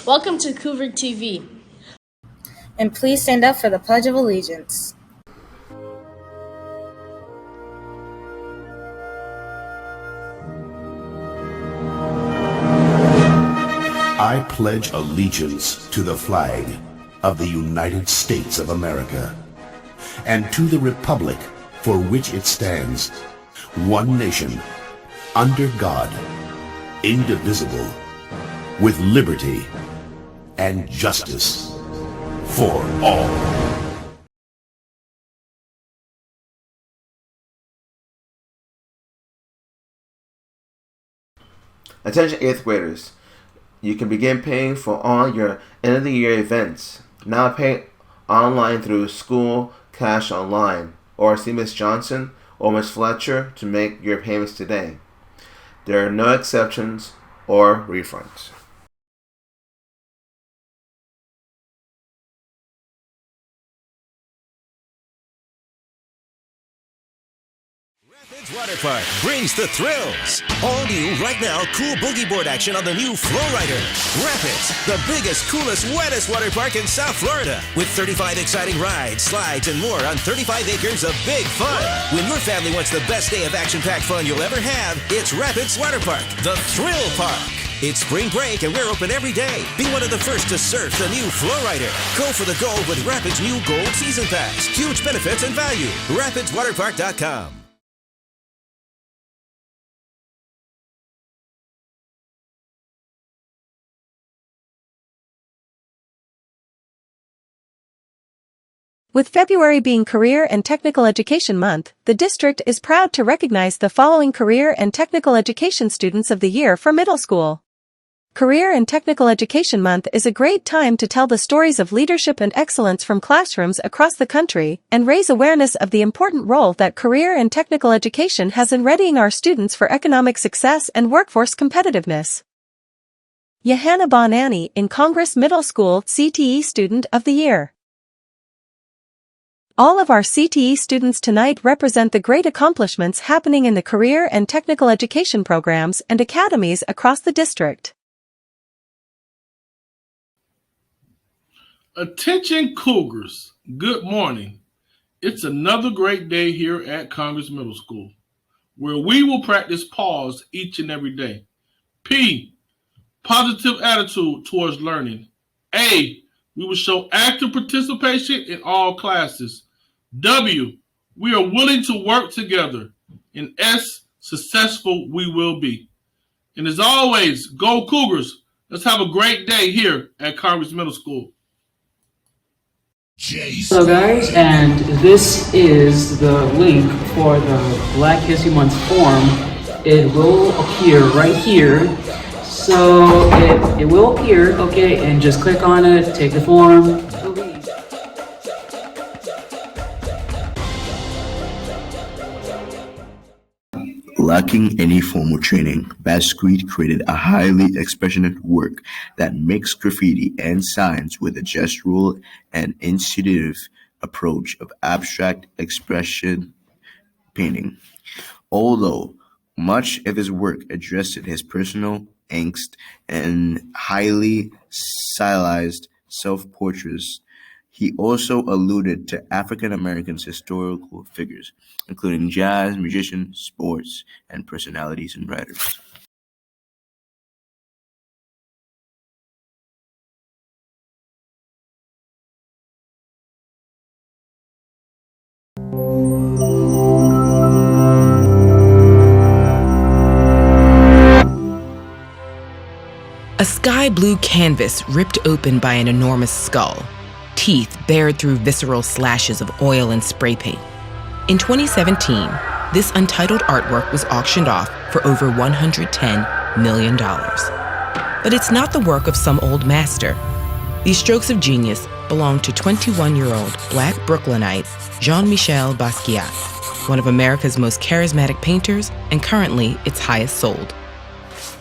Welcome to Cougar TV. And please stand up for the Pledge of Allegiance. I pledge allegiance to the flag of the United States of America and to the republic for which it stands, one nation, under God, indivisible, with liberty and justice for all. Attention 8th graders. You can begin paying for all your end-of-the-year events. Now pay online through School Cash Online, or see Ms. Johnson or Ms. Fletcher to make your payments today. There are no exceptions or refunds. Rapids Water Park brings the thrills. All new right now, cool boogie board action on the new Flow Rider. Rapids, the biggest, coolest, wettest water park in South Florida, with 35 exciting rides, slides, and more on 35 acres of big fun. When your family wants the best day of action-packed fun you'll ever have, it's Rapids Water Park, the Thrill Park. It's spring break and we're open every day. Be one of the first to surf the new Flow Rider. Go for the gold with Rapids' new Gold Season Pass. Huge benefits and value. RapidsWaterPark.com. With February being Career and Technical Education Month, the district is proud to recognize the following Career and Technical Education Students of the Year for middle school. Career and Technical Education Month is a great time to tell the stories of leadership and excellence from classrooms across the country and raise awareness of the important role that career and technical education has in readying our students for economic success and workforce competitiveness. Johanna Bonanni in Congress Middle School CTE Student of the Year. All of our CTE students tonight represent the great accomplishments happening in the career and technical education programs and academies across the district. Attention Cougars, good morning. It's another great day here at Congress Middle School, where we will practice pause each and every day. P, positive attitude towards learning. A, we will show active participation in all classes. W, we are willing to work together. And S, successful we will be. And as always, go Cougars. Let's have a great day here at Congress Middle School. Hello guys, and this is the link for the Black History Month form. It will appear right here. So it will appear, okay, and just click on it, take the form. Lacking any formal training, Basquiat created a highly expressionist work that mixed graffiti and signs with a gestural and intuitive approach of abstract expression painting. Although much of his work addressed his personal angst and highly stylized self-portraits, he also alluded to African Americans' historical figures, including jazz musicians, sports, and personalities and writers. A sky blue canvas ripped open by an enormous skull. Teeth bared through visceral slashes of oil and spray paint. In 2017, this untitled artwork was auctioned off for over $110 million. But it's not the work of some old master. These strokes of genius belong to 21-year-old Black Brooklynite Jean-Michel Basquiat, one of America's most charismatic painters and currently its highest sold.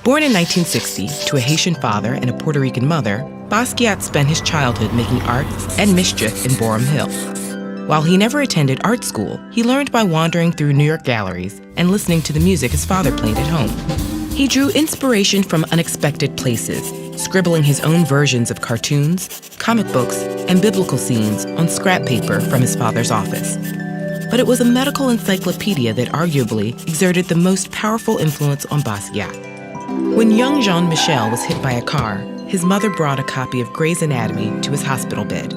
Born in 1960 to a Haitian father and a Puerto Rican mother, Basquiat spent his childhood making art and mischief in Boerum Hill. While he never attended art school, he learned by wandering through New York galleries and listening to the music his father played at home. He drew inspiration from unexpected places scribbling his own versions of cartoons, comic books, and biblical scenes on scrap paper from his father's office. But it was a medical encyclopedia that arguably exerted the most powerful influence on Basquiat. When young Jean-Michel was hit by a car, his mother brought a copy of Gray's Anatomy to his hospital bed.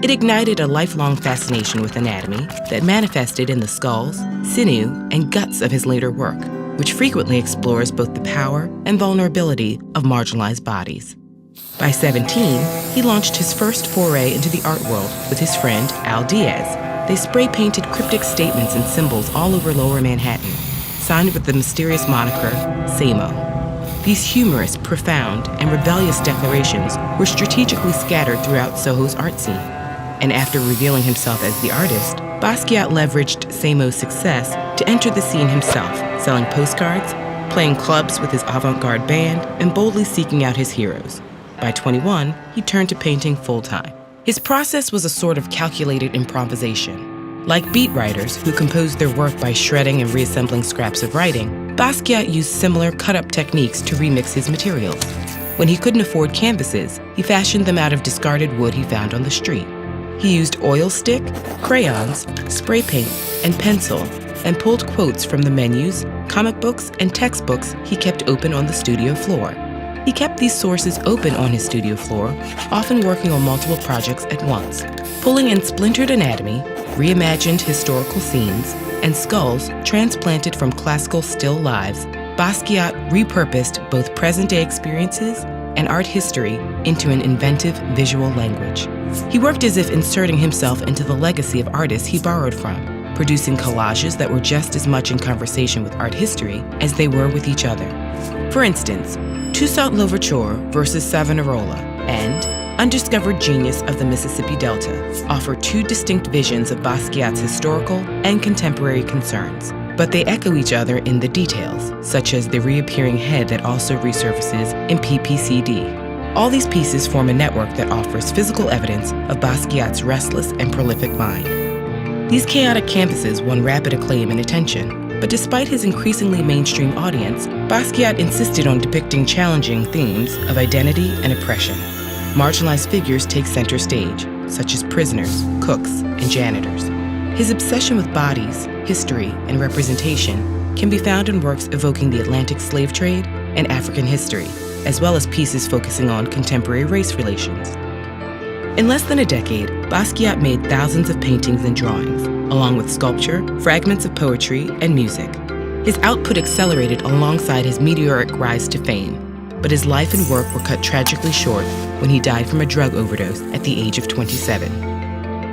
It ignited a lifelong fascination with anatomy that manifested in the skulls, sinew, and guts of his later work, which frequently explores both the power and vulnerability of marginalized bodies. By 17, he launched his first foray into the art world with his friend Al Diaz. They spray-painted cryptic statements and symbols all over Lower Manhattan, signed with the mysterious moniker Samo. These humorous, profound, and rebellious declarations were strategically scattered throughout Soho's art scene. And after revealing himself as the artist, Basquiat leveraged Samo's success to enter the scene himself, selling postcards, playing clubs with his avant-garde band, and boldly seeking out his heroes. By 21, he turned to painting full-time. His process was a sort of calculated improvisation. Like beat writers who composed their work by shredding and reassembling scraps of writing, Basquiat used similar cut-up techniques to remix his materials. When he couldn't afford canvases, he fashioned them out of discarded wood he found on the street. He used oil stick, crayons, spray paint, and pencil, and pulled quotes from the menus, comic books, and textbooks he kept open on the studio floor. He kept these sources open on his studio floor, often working on multiple projects at once, pulling in splintered anatomy, reimagined historical scenes, and skulls transplanted from classical still lives. Basquiat repurposed both present-day experiences and art history into an inventive visual language. He worked as if inserting himself into the legacy of artists he borrowed from, producing collages that were just as much in conversation with art history as they were with each other. For instance, Toussaint Louverture versus Savonarola and Undiscovered Genius of the Mississippi Delta offer two distinct visions of Basquiat's historical and contemporary concerns, but they echo each other in the details, such as the reappearing head that also resurfaces in PPCD. All these pieces form a network that offers physical evidence of Basquiat's restless and prolific mind. These chaotic canvases won rapid acclaim and attention, but despite his increasingly mainstream audience, Basquiat insisted on depicting challenging themes of identity and oppression. Marginalized figures take center stage, such as prisoners, cooks, and janitors. His obsession with bodies, history, and representation can be found in works evoking the Atlantic slave trade and African history, as well as pieces focusing on contemporary race relations. In less than a decade, Basquiat made thousands of paintings and drawings, along with sculpture, fragments of poetry, and music. His output accelerated alongside his meteoric rise to fame, but his life and work were cut tragically short when he died from a drug overdose at the age of 27.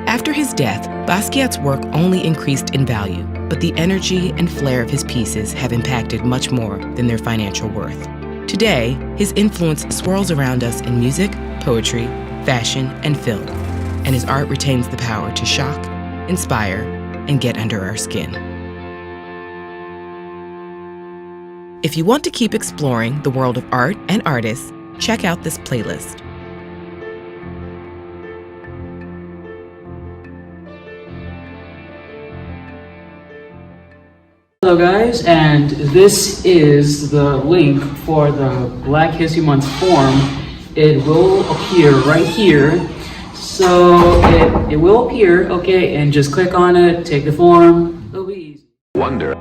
After his death, Basquiat's work only increased in value, but the energy and flair of his pieces have impacted much more than their financial worth. Today, his influence swirls around us in music, poetry, fashion, and film, and his art retains the power to shock, inspire, and get under our skin. If you want to keep exploring the world of art and artists, check out this playlist. Hello guys, and this is the link for the Black History Month form. It will appear right here. So it will appear, okay, and just click on it, take the form, it'll be easy. Wonder.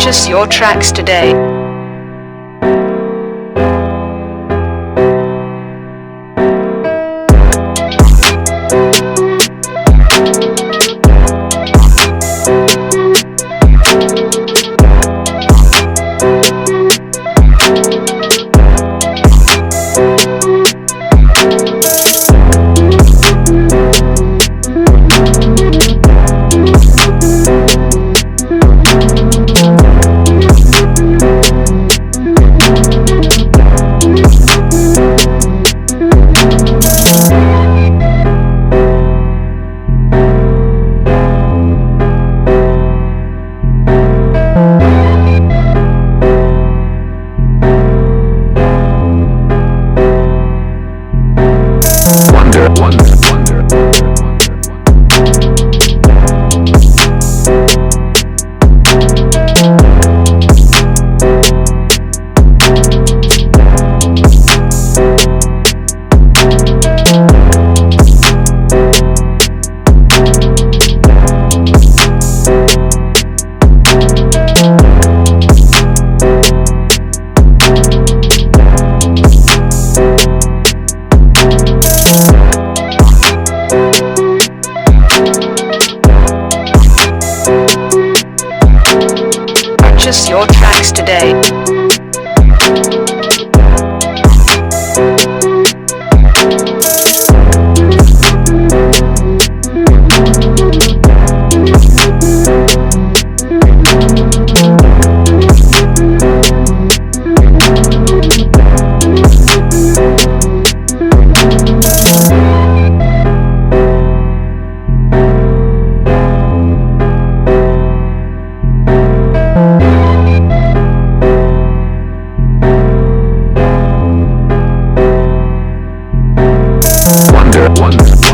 Purchase your tracks today. Purchase your tracks today. Wonder.